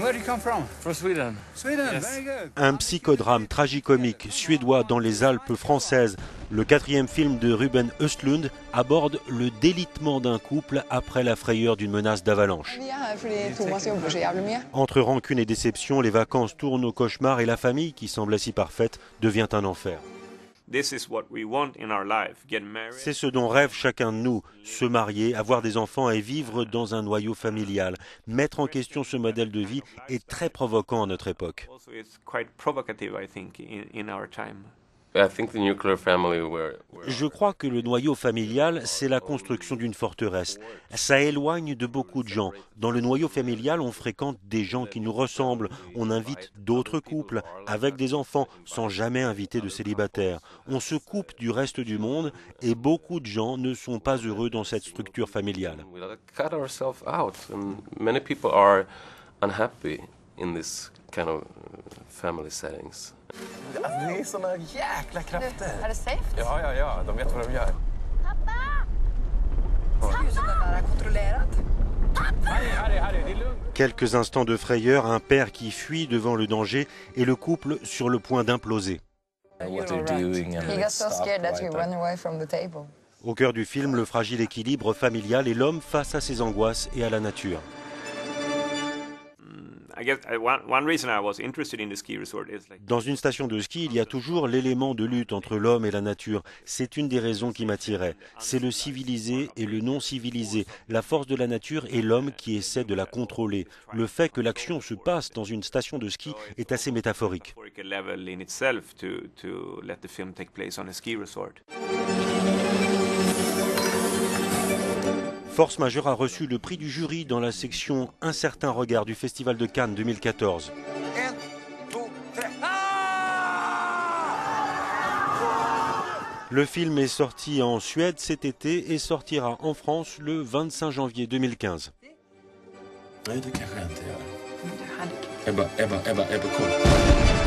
Where do you come from? From Sweden. Sweden, Yes. very good. Un psychodrame tragicomique suédois dans les Alpes françaises. Le 4e film de Ruben Östlund aborde le délitement d'un couple après la frayeur d'une menace d'avalanche. Entre rancune et déception, les vacances tournent au cauchemar et la famille, qui semble si parfaite, devient un enfer. C'est ce dont rêve chacun de nous, se marier, avoir des enfants et vivre dans un noyau familial. Mettre en question ce modèle de vie est très provoquant à notre époque. Je crois que le noyau familial, c'est la construction d'une forteresse. Ça éloigne de beaucoup de gens. Dans le noyau familial, on fréquente des gens qui nous ressemblent. On invite d'autres couples avec des enfants sans jamais inviter de célibataires. On se coupe du reste du monde et beaucoup de gens ne sont pas heureux dans cette structure familiale. Ni är såna jäkla krafter. Är det safe? Ja, de vet vad de gör. Quelques instants de frayeur, un père qui fuit devant le danger et le couple sur le point d'imploser. Au cœur du film, le fragile équilibre familial et l'homme face à ses angoisses et à la nature. Dans une station de ski, il y a toujours l'élément de lutte entre l'homme et la nature. C'est une des raisons qui m'attirait. C'est le civilisé et le non civilisé, la force de la nature et l'homme qui essaie de la contrôler. Le fait que l'action se passe dans une station de ski est assez métaphorique. Force majeure a reçu le prix du jury dans la section Un certain regard du Festival de Cannes 2014. Le film est sorti en Suède cet été et sortira en France le 25 janvier 2015. Nej, det kanske jag inte gör. Ebba, kom.